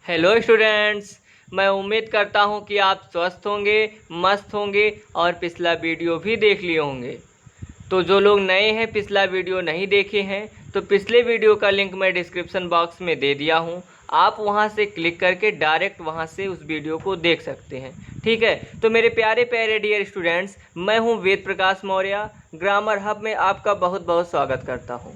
Hello students, मैं उम्मीद करता हूं कि आप स्वस्थ होंगे, मस्त होंगे और पिछला वीडियो भी देख लिए होंगे। तो जो लोग नए हैं, पिछला वीडियो नहीं देखे हैं, तो पिछले वीडियो का लिंक मैं डिस्क्रिप्शन बॉक्स में दे दिया हूं। आप वहां से क्लिक करके डायरेक्ट वहां से उस वीडियो को देख सकते हैं। ठीक है, तो मेरे प्यारे प्यारे डियर स्टूडेंट्स, मैं हूं वेद प्रकाश मौर्य। ग्रामर हब में आपका बहुत बहुत स्वागत करता हूं।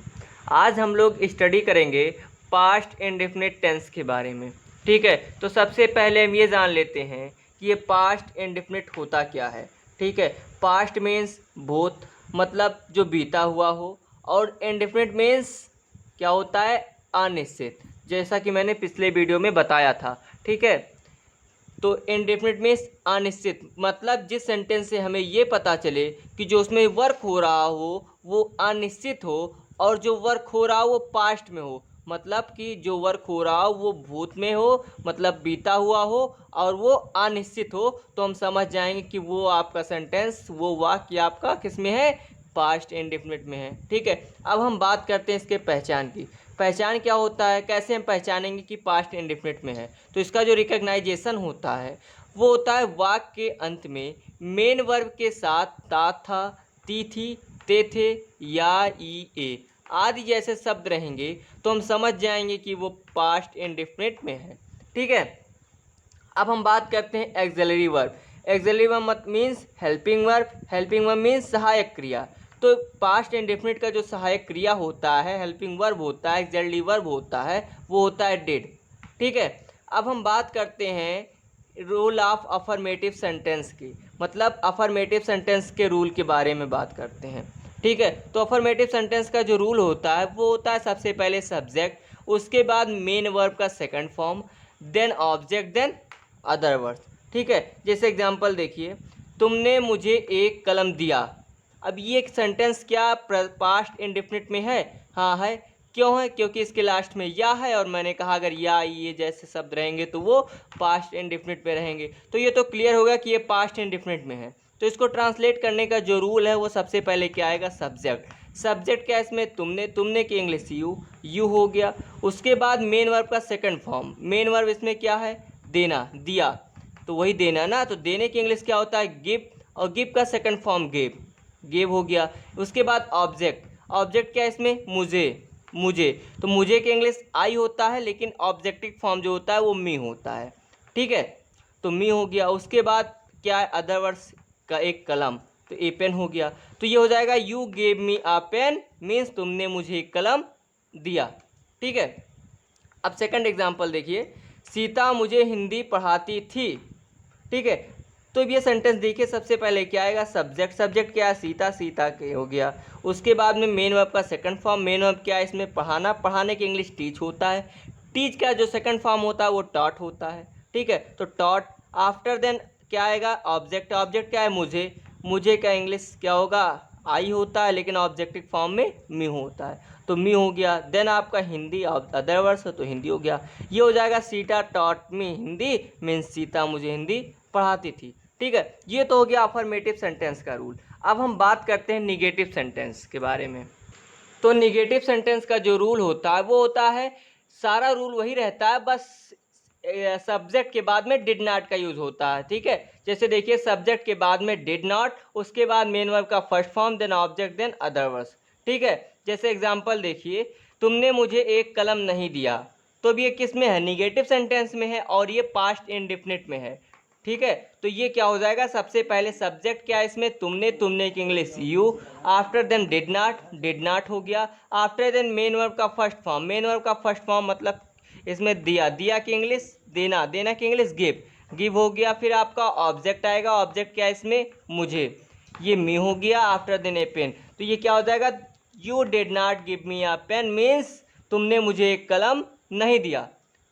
आज हम लोग स्टडी करेंगे पास्ट इंडेफिनिट टेंस के बारे में। ठीक है, तो सबसे पहले हम ये जान लेते हैं कि ये पास्ट इंडेफिनिट होता क्या है। ठीक है, पास्ट मीन्स भूत, मतलब जो बीता हुआ हो, और इंडेफिनिट मीन्स क्या होता है, अनिश्चित, जैसा कि मैंने पिछले वीडियो में बताया था। ठीक है, तो इंडेफिनिट मीन्स अनिश्चित, मतलब जिस सेंटेंस से हमें ये पता चले कि जो उसमें वर्क हो रहा हो वो अनिश्चित हो, और जो वर्क हो रहा हो वो पास्ट में हो, मतलब कि जो वर्क हो रहा हो वो भूत में हो, मतलब बीता हुआ हो, और वो अनिश्चित हो, तो हम समझ जाएंगे कि वो आपका सेंटेंस, वो वाक्य आपका किस में है, पास्ट इंडेफिनिट में है। ठीक है, अब हम बात करते हैं इसके पहचान की। पहचान क्या होता है, कैसे हम पहचानेंगे कि पास्ट इंडेफिनिट में है। तो इसका जो रिकग्नाइजेशन होता है वो होता है वाक्य के अंत में मेन वर्ब के साथ ता था, ती थी, ते थे, या, ई, ए आदि जैसे शब्द रहेंगे, तो हम समझ जाएंगे कि वो पास्ट इंडेफिनिट में है। ठीक है, अब हम बात करते हैं axillary verb. Axillary verb means helping verb. Helping verb means सहायक क्रिया। तो पास्ट इंडेफिनिट का जो सहायक क्रिया होता है, हेल्पिंग वर्ब होता है, एक्सिलरी वर्ब होता है, वो होता है डिड। ठीक है, अब हम बात करते हैं रूल ऑफ अफर्मेटिव सेंटेंस की, मतलब अफर्मेटिव सेंटेंस के रूल के बारे में बात करते हैं। ठीक है, तो अफर्मेटिव सेंटेंस का जो रूल होता है वो होता है सबसे पहले सब्जेक्ट, उसके बाद मेन वर्ब का second form, then object, then other words. ठीक है, जैसे एग्जांपल देखिए, तुमने मुझे एक कलम दिया। अब ये एक सेंटेंस क्या पास्ट इंडेफिनिट में है? हाँ है। क्यों है? क्योंकि इसके लास्ट में या है, और मैंने कहा अगर या ये जैसे शब्द रहेंगे तो वो पास्ट इंडेफिनिट में रहेंगे। तो ये तो क्लियर होगा कि ये पास्ट इंडेफिनिट में है। तो इसको ट्रांसलेट करने का जो रूल है वो सबसे पहले क्या आएगा, सब्जेक्ट। सब्जेक्ट क्या है इसमें, तुमने, तुमने की इंग्लिश यू हो गया। उसके बाद मेन वर्ब का सेकंड फॉर्म, मेन वर्ब इसमें क्या है, देना, दिया, तो वही देना ना, तो देने की इंग्लिश क्या होता है, गिव, और गिव का सेकंड फॉर्म गिव, गिव हो गया। उसके बाद ऑब्जेक्ट, ऑब्जेक्ट क्या है इसमें, मुझे, मुझे, तो मुझे की इंग्लिश आई होता है, लेकिन ऑब्जेक्टिव फॉर्म जो होता है वो मी होता है। ठीक है, तो मी हो गया। उसके बाद क्या है, अदर वर्ड्स का एक कलम, तो ए पेन हो गया। तो ये हो जाएगा you gave me a pen, means तुमने मुझे एक कलम दिया। ठीक है, अब सेकंड एग्जांपल देखिए, सीता मुझे हिंदी पढ़ाती थी। ठीक है, तो ये सेंटेंस देखिए, सबसे पहले क्या आएगा, सब्जेक्ट, सब्जेक्ट क्या है, सीता, सीता के हो गया। उसके बाद में मेन वर्ब का सेकंड फॉर्म, मेन वर्ब क्या है इसमें, पढ़ाना, पढ़ाने की इंग्लिश टीच होता है। टीच का जो सेकंड फॉर्म होता है वो टॉट होता है। ठीक है, तो टॉट। आफ्टर देन क्या आएगा, ऑब्जेक्ट, ऑब्जेक्ट क्या है, मुझे, मुझे का इंग्लिश क्या होगा, आई होता है, लेकिन ऑब्जेक्टिव फॉर्म में मी होता है, तो मी हो गया। देन आपका हिंदी, अदर वर्ड्स, तो हिंदी हो गया। ये हो जाएगा Sita taught me Hindi, means Sita मुझे हिंदी पढ़ाती थी। ठीक है, ये तो हो गया अफर्मेटिव सेंटेंस का रूल। अब हम बात करते हैं निगेटिव सेंटेंस के बारे में। तो निगेटिव सेंटेंस का जो रूल होता है वो होता है, सारा रूल वही रहता है, बस सब्जेक्ट के बाद में डिड नॉट का यूज होता है। ठीक है, जैसे देखिए, सब्जेक्ट के बाद में डिड नॉट, उसके बाद मेन वर्ब का first form, then object, then other words. ठीक है, जैसे एग्जांपल देखिए, तुमने मुझे एक कलम नहीं दिया, तो अब ये किस में है, निगेटिव सेंटेंस में है, और ये पास्ट इंडेफिनिट में है। ठीक है, तो ये क्या हो जाएगा, सबसे पहले सब्जेक्ट क्या है इसमें, तुमने, तुमने की English you, after then did not हो गया। आफ्टर देन मेन वर्ब का फर्स्ट फॉर्म, मेन वर्ब का फर्स्ट फॉर्म मतलब इसमें दिया, दिया की इंग्लिश देना, देना की इंग्लिश गिव, गिव हो गया। फिर आपका ऑब्जेक्ट आएगा, ऑब्जेक्ट क्या है इसमें, मुझे, ये मी हो गया। आफ्टर देन ए पेन, तो ये क्या हो जाएगा, you did not give me a pen, means तुमने मुझे एक कलम नहीं दिया।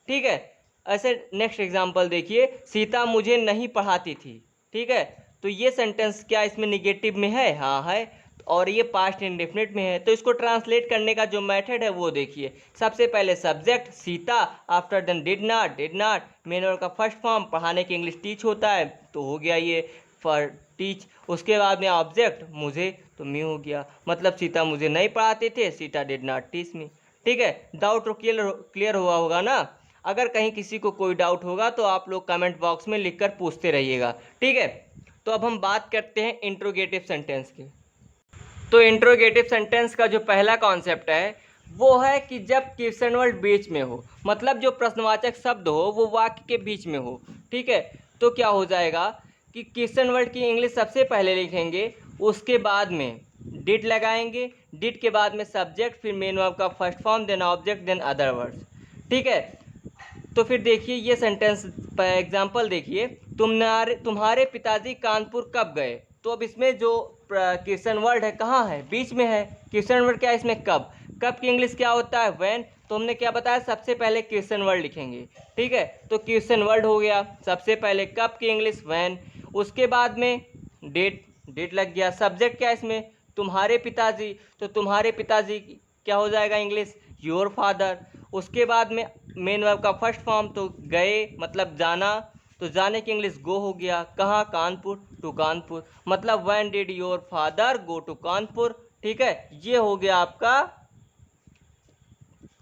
ठीक है, ऐसे नेक्स्ट एग्जांपल देखिए, सीता मुझे नहीं पढ़ाती थी। ठीक है, तो ये सेंटेंस क्या इसमें निगेटिव में है, हाँ है, और ये पास्ट इंडेफिनिट में है। तो इसको ट्रांसलेट करने का जो मेथड है वो देखिए, सबसे पहले subject Sita, after then did not, main verb का फर्स्ट फॉर्म, पढ़ाने की इंग्लिश टीच होता है, तो हो गया ये फॉर टीच। उसके बाद में ऑब्जेक्ट मुझे, तो मी हो गया, मतलब सीता मुझे नहीं पढ़ाते थे, Sita did not teach me. ठीक है, डाउट क्लियर हुआ होगा ना। अगर कहीं किसी को कोई डाउट होगा तो आप लोग कमेंट बॉक्स में लिखकर पूछते रहिएगा, ठीक है। तो अब हम बात करते हैं इंट्रोगेटिव सेंटेंस की। तो इंट्रोगेटिव सेंटेंस का जो पहला कॉन्सेप्ट है वो है कि जब क्वेश्चन वर्ड बीच में हो, मतलब जो प्रश्नवाचक शब्द हो वो वाक्य के बीच में हो, ठीक है। तो क्या हो जाएगा कि क्वेश्चन वर्ड की इंग्लिश सबसे पहले लिखेंगे, उसके बाद में डिड लगाएंगे, डिड के बाद में सब्जेक्ट, फिर मेन वर्ब का first form, then object, then other words, ठीक है। तो फिर देखिए ये सेंटेंस एग्जाम्पल देखिए, तुम्हारे पिताजी कानपुर कब गए। तो अब इसमें जो क्वेश्चन वर्ड है कहाँ है, बीच में है। क्वेश्चन वर्ड क्या है इसमें, कब। कब की इंग्लिश क्या होता है, व्हेन। तो हमने क्या बताया, सबसे पहले क्वेश्चन वर्ड लिखेंगे, ठीक है। तो क्वेश्चन वर्ड हो गया, सबसे पहले कब की इंग्लिश व्हेन, उसके बाद में डेट लग गया। सब्जेक्ट क्या है इसमें, तुम्हारे पिताजी, तो तुम्हारे पिताजी क्या हो जाएगा इंग्लिश, योर फादर। उसके बाद में मेन वर्ब का फर्स्ट फॉर्म, तो गए मतलब जाना, तो जाने की इंग्लिश गो हो गया। कहाँ, कानपुर, टू कानपुर, मतलब when did your father go to Kanpur, ठीक है। ये हो गया आपका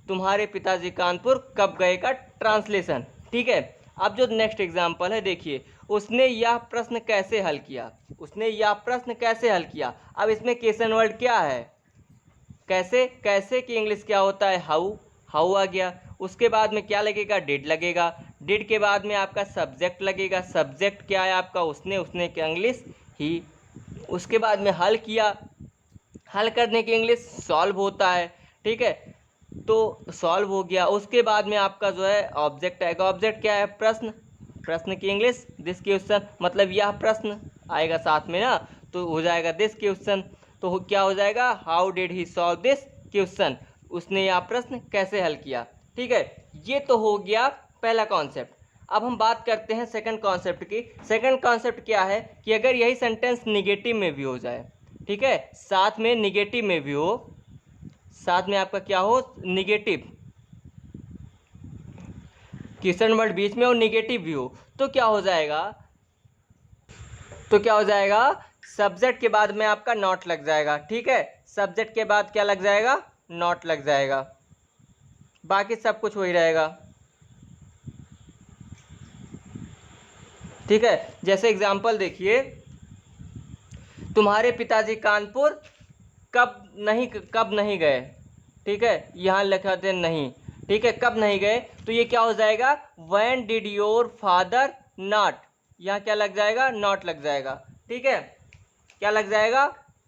तुम्हारे पिताजी कानपुर कब गए का ट्रांसलेशन, ठीक है। अब जो नेक्स्ट एग्जाम्पल है देखिए, उसने यह प्रश्न कैसे हल किया, उसने यह प्रश्न कैसे हल किया। अब इसमें क्वेश्चन वर्ड क्या है, कैसे। कैसे की इंग्लिश क्या होता है, हाउ, हाउ आ गया। उसके बाद में क्या लगेगा, डिड लगेगा। डिड के बाद में आपका सब्जेक्ट लगेगा। सब्जेक्ट क्या है आपका, उसने की इंग्लिश ही। उसके बाद में हल किया, हल करने की इंग्लिश सॉल्व होता है, ठीक है। तो सॉल्व हो गया। उसके बाद में आपका जो है ऑब्जेक्ट आएगा। ऑब्जेक्ट क्या है, प्रश्न। प्रश्न की इंग्लिश दिस क्वेश्चन, मतलब यह प्रश्न आएगा साथ में ना, तो हो जाएगा दिस क्वेश्चन। तो क्या हो जाएगा, how did he solve this question, उसने यह प्रश्न कैसे हल किया, ठीक है। ये तो हो गया पहला कॉन्सेप्ट। अब हम बात करते हैं सेकंड कॉन्सेप्ट की। सेकंड कॉन्सेप्ट क्या है कि अगर यही सेंटेंस निगेटिव में भी हो जाए, ठीक है, साथ में निगेटिव में भी हो, साथ में आपका क्या हो, निगेटिव, क्वेश्चन वर्ड बीच में और निगेटिव भी हो, तो क्या हो जाएगा, तो क्या हो जाएगा, सब्जेक्ट के बाद में आपका नॉट लग जाएगा, ठीक है। सब्जेक्ट के बाद क्या लग जाएगा, नॉट लग जाएगा, बाकी सब कुछ वही रहेगा, ठीक है। जैसे एग्जांपल देखिए, तुम्हारे पिताजी कानपुर कब नहीं गए, ठीक है, यहाँ लिखा थे नहीं, ठीक है, कब नहीं गए। तो ये क्या हो जाएगा, when did your father not, यहाँ क्या लग जाएगा, नॉट लग जाएगा, ठीक है। क्या लग जाएगा,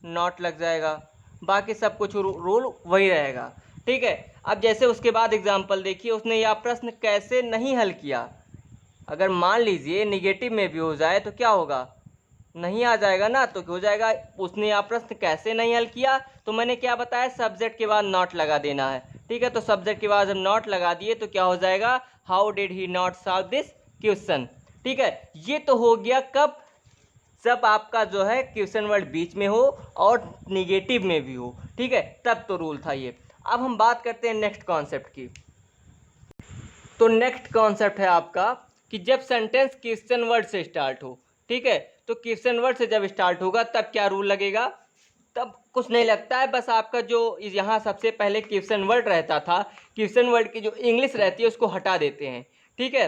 नॉट लग जाएगा, बाकी सब कुछ रूल वही रहेगा, ठीक है। अब जैसे उसके बाद एग्जाम्पल देखिए, उसने यह प्रश्न कैसे नहीं हल किया। अगर मान लीजिए निगेटिव में भी हो जाए तो क्या होगा, नहीं आ जाएगा ना, तो हो जाएगा उसने यह प्रश्न कैसे नहीं हल किया। तो मैंने क्या बताया, सब्जेक्ट के बाद नॉट लगा देना है, ठीक है। तो सब्जेक्ट के बाद जब नॉट लगा दिए तो क्या हो जाएगा, how did he not solve this question, ठीक है। ये तो हो गया कब, जब आपका जो है क्वेश्चन वर्ड बीच में हो और निगेटिव में भी हो, ठीक है, तब तो रूल था ये। अब हम बात करते हैं नेक्स्ट कॉन्सेप्ट की। तो नेक्स्ट कॉन्सेप्ट है आपका कि जब सेंटेंस क्वेश्चन वर्ड से स्टार्ट हो, ठीक है। तो क्वेश्चन वर्ड से जब स्टार्ट होगा तब क्या रूल लगेगा, तब कुछ नहीं लगता है, बस आपका जो यहाँ सबसे पहले क्वेश्चन वर्ड रहता था, क्वेश्चन वर्ड की जो इंग्लिश रहती है उसको हटा देते हैं, ठीक है।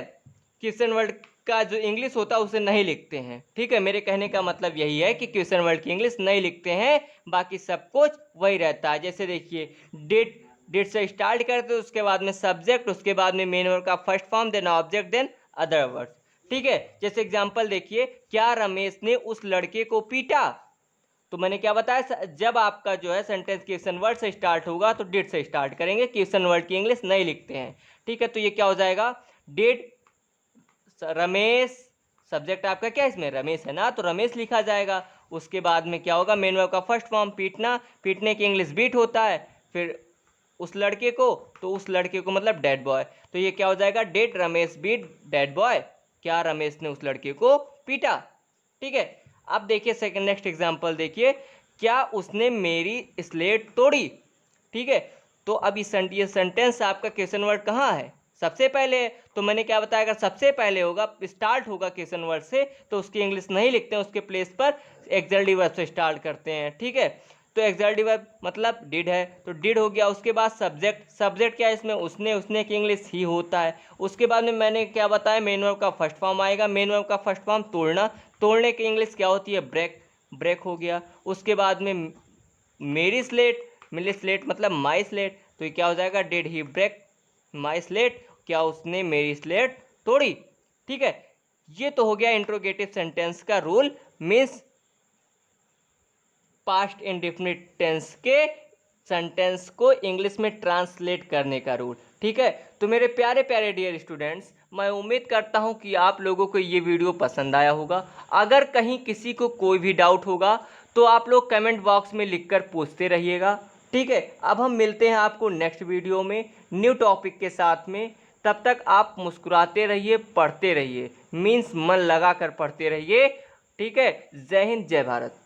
क्वेश्चन वर्ड का जो इंग्लिश होता है उसे नहीं लिखते हैं, ठीक है। मेरे कहने का मतलब यही है कि क्वेश्चन वर्ड की इंग्लिश नहीं लिखते हैं, बाकी सब कुछ वही रहता है। जैसे देखिए, डेट से स्टार्ट करते, उसके बाद में सब्जेक्ट, उसके बाद में मेन वर्ड का first form, then object, then other words, ठीक है। जैसे एग्जांपल देखिए, क्या रमेश ने उस लड़के को पीटा। तो मैंने क्या बताया, जब आपका जो है सेंटेंस क्वेश्चन वर्ड से स्टार्ट होगा तो डिड से स्टार्ट करेंगे, क्वेश्चन वर्ड की इंग्लिश नहीं लिखते हैं, ठीक है। तो ये क्या हो जाएगा, डिड रमेश, सब्जेक्ट आपका क्या है इसमें, रमेश है ना, तो रमेश लिखा जाएगा। उसके बाद में क्या होगा, मेन वर्ब का फर्स्ट फॉर्म पीटना, पीटने की इंग्लिश बीट होता है, फिर उस लड़के को, तो उस लड़के को मतलब डेड बॉय, तो ये क्या हो जाएगा, did Ramesh beat dead boy, क्या रमेश ने उस लड़के को पीटा, ठीक है। अब देखिए सेकंड नेक्स्ट एग्जांपल देखिए, क्या उसने मेरी स्लेट तोड़ी, ठीक है। तो अब ये सेंटेंस आपका क्वेश्चन वर्ड कहाँ है, सबसे पहले है। तो मैंने क्या बताया, अगर सबसे पहले होगा, स्टार्ट होगा क्वेश्चन वर्ड से, तो उसकी इंग्लिश नहीं लिखते हैं, उसके प्लेस पर एक्सक्लेमेटिव वर्ब से स्टार्ट करते हैं, ठीक है। तो एक्सैक्टली वर्ब मतलब डिड है, तो डिड हो गया। उसके बाद सब्जेक्ट, सब्जेक्ट क्या है इसमें, उसने की इंग्लिश ही होता है। उसके बाद में मैंने क्या बताया, मेन वर्ब का फर्स्ट फॉर्म आएगा। मेन वर्ब का फर्स्ट फॉर्म तोड़ना, तोड़ने की इंग्लिश क्या होती है, ब्रेक, ब्रेक हो गया। उसके बाद में मेरी स्लेट, मेरी स्लेट मतलब माई स्लेट, तो ये क्या हो जाएगा, did he break my slate, क्या उसने मेरी स्लेट तोड़ी। ठीक है, ये तो हो गया इंट्रोगेटिव सेंटेंस का rule, means past indefinite tense के सेंटेंस को इंग्लिश में ट्रांसलेट करने का रूल। ठीक है, तो मेरे प्यारे प्यारे डियर स्टूडेंट्स, मैं उम्मीद करता हूं कि आप लोगों को ये वीडियो पसंद आया होगा। अगर कहीं किसी को कोई भी डाउट होगा तो आप लोग कमेंट बॉक्स में लिखकर पूछते रहिएगा। ठीक है, अब हम मिलते हैं आपको नेक्स्ट वीडियो में न्यू टॉपिक के साथ में। तब तक आप मुस्कुराते रहिए, पढ़ते रहिए, मीन्स मन लगा कर पढ़ते रहिए। ठीक है, जय हिंद, जय भारत।